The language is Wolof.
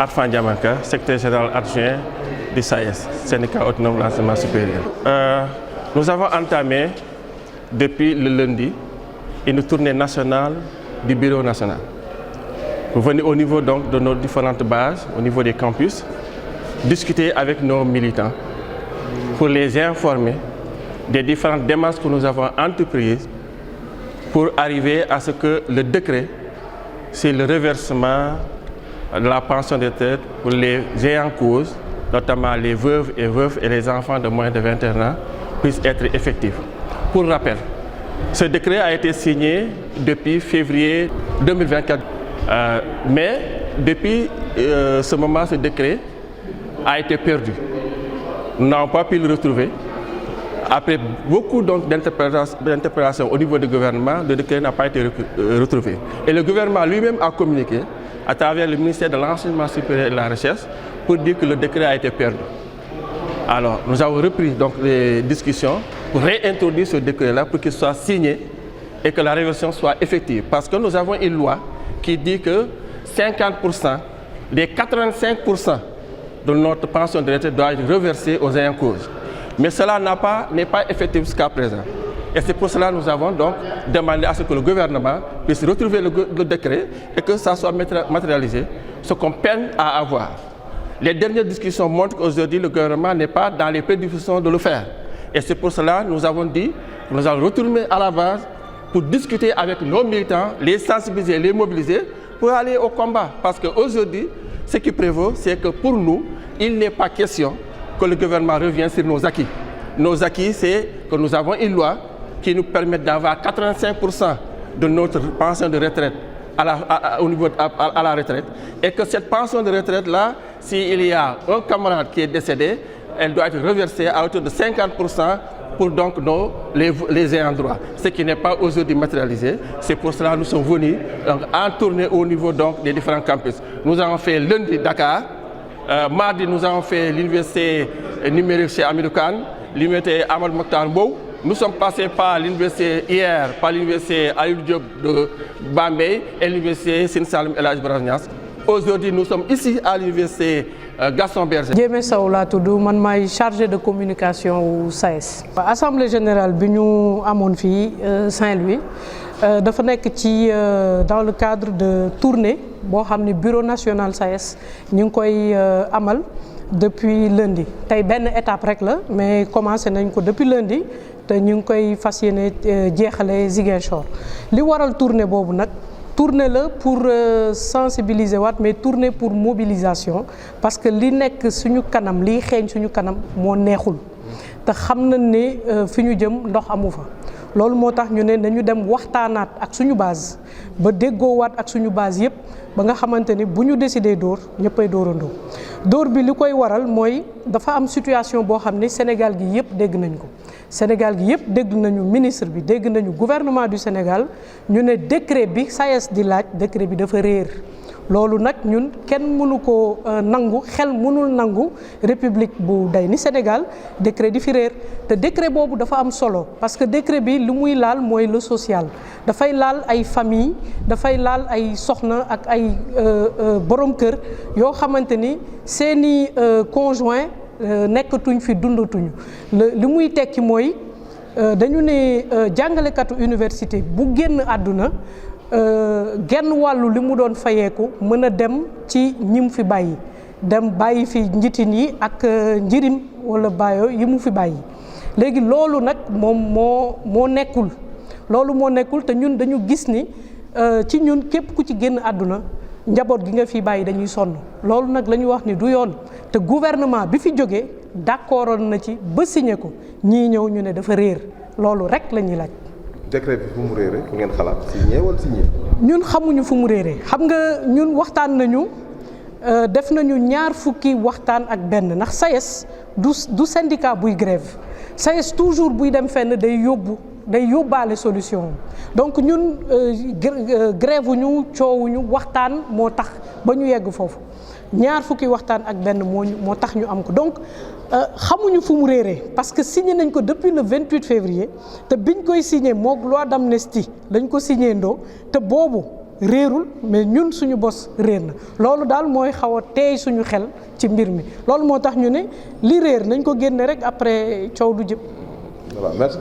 Arfan Diamanka, secrétaire général adjoint du SAES, syndicat autonome de l'enseignement supérieur. Nous avons entamé depuis le lundi une tournée nationale du bureau national. Nous venons au niveau donc de nos différentes bases, au niveau des campus, discuter avec nos militants pour les informer des différentes démarches que nous avons entreprises pour arriver à ce que le décret, c'est le reversement de la pension de retraite pour les ayants cause, notamment les veuves et les enfants de moins de 21 ans, puisse être effectif. Pour rappel, ce décret a été signé depuis février 2024. Mais depuis ce moment, ce décret a été perdu. Nous n'avons pas pu le retrouver. Après beaucoup d'interpellations au niveau du gouvernement, le décret n'a pas été retrouvé. Et le gouvernement lui-même a communiqué à travers le ministère de l'Enseignement supérieur et de la Recherche pour dire que le décret a été perdu. Alors, nous avons repris donc les discussions pour réintroduire ce décret-là pour qu'il soit signé et que la réversion soit effective. Parce que nous avons une loi qui dit que 50% des 85% de notre pension de retraite doit être reversée aux ayants cause. Mais cela n'est pas effectif jusqu'à présent. Et c'est pour cela que nous avons donc demandé à ce que le gouvernement puisse retrouver le décret et que ça soit matérialisé, ce qu'on peine à avoir. Les dernières discussions montrent qu'aujourd'hui, le gouvernement n'est pas dans les prédispositions de le faire. Et c'est pour cela que nous avons dit que nous allons retourner à la base pour discuter avec nos militants, les sensibiliser, les mobiliser pour aller au combat. Parce qu'aujourd'hui, ce qui prévaut, c'est que pour nous, il n'est pas question que le gouvernement revienne sur nos acquis. Nos acquis, c'est que nous avons une loi qui nous permet d'avoir 85% de notre pension de retraite à la retraite. Et que cette pension de retraite-là, s'il y a un camarade qui est décédé, elle doit être reversée à hauteur de 50% pour donc les ayants droit. Ce qui n'est pas aujourd'hui matérialisé. C'est pour cela que nous sommes venus donc, en tournée au niveau donc, des différents campus. Nous avons fait lundi Dakar. Mardi, nous avons fait l'université numérique chez Amidou Kane, l'université Amadou Mokhtar Mbow. Nous sommes passés par l'université hier, par l'université Aliou Diop de Bambey et l'université Sine Saloum El Hadji Ibrahima Niass. Aujourd'hui, nous sommes ici à l'université Gaston Berger. Diémé Sow laa tudd man maay chargé de communication wu SAES. Assemblée générale bi ñu amoon fii Saint-Louis dafa nekk ci dans le cadre de tournée boo xam ne bureau national SAES ñu ngi koy amal depuis lundi. Tey benn étape rek la mais commencé nañ ko depuis lundi te ñu ngi koy fas yéene jeexale Ziguinchor. Li waral tournée boobu nag. Tournée la pour sensibiliser waat mais tournée pour mobilisation parce que li nekk suñu kanam liy xeeñ suñu kanam moo neexul te xam nañ ne fi ñu jëm ndox amu fa loolu moo tax ñu ne nañu dem waxtaanaat ak suñu base ba déggoowaat ak suñu base yépp ba nga xamante ni bu ñu décidé dóor ñëppay dóorandoo dóor bi li koy waral mooy dafa am situation boo xam ne Sénégal gi yépp dégg nañ ko Sénégal gi yépp dégg nañu ministre bi dégg nañu gouvernement du Sénégal ñu ne décret bi SAES di laaj décret bi dafa réer loolu nag ñun kenn mënu ko nangu xel mënul nangu république bu day ni Sénégal décret di fi réer te décret boobu dafa am solo parce que décret bi li muy laal mooy le social dafay laal ay famille dafay laal ay soxna ak ay borom kër yoo xamante ni seeni conjoint nekkatuñ fi dundatuñu li muy tekki mooy dañu ne jàngalekatu université bu génn àdduna genn wàllu li mu doon fayeeku mën a dem ci ñi mu fi bàyyi dem bàyyi fi njitin yi ak njirim wala bàyyoo yi mu fi bàyyi léegi loolu nag moom moo nekkul te ñun dañu gis ni ci ñun képp ku ci génn àdduna njaboot gi nga fi bàyyi dañuy sonn loolu nag la ñu wax ni du yoon te gouvernement bi fi jógee d'accordoon na ci ba signé ko ñii ñëw ñu ne dafa réer loolu rek la ñuy laaj. décret bi fu mu réeree ku ngeen xalaat signé wala signé. ñun xamuñu fu mu réeree xam nga ñun waxtaan nañu def nañu 2 fukki waxtaan ak benn ndax SAES du syndicat buy grève SAES toujours buy dem fenn day yóbbaale solution donc ñun grève ñu coowuñu waxtaan moo tax ba ñu yegg foofu 2 fukki waxtaan ak benn moo tax ñu am ko donc xamuñu fu mu réeree parce que signé nañ ko depuis le 28 février te biñ koy signé moog loi d'amnistie lañ ko signé ndoo te boobu réerul mais ñun suñu bos réer na loolu daal mooy xaw a teey suñu xel ci mbir mi loolu moo tax ñu ne li réer nañ ko génne rek après coow du jëpp. Voilà, merci.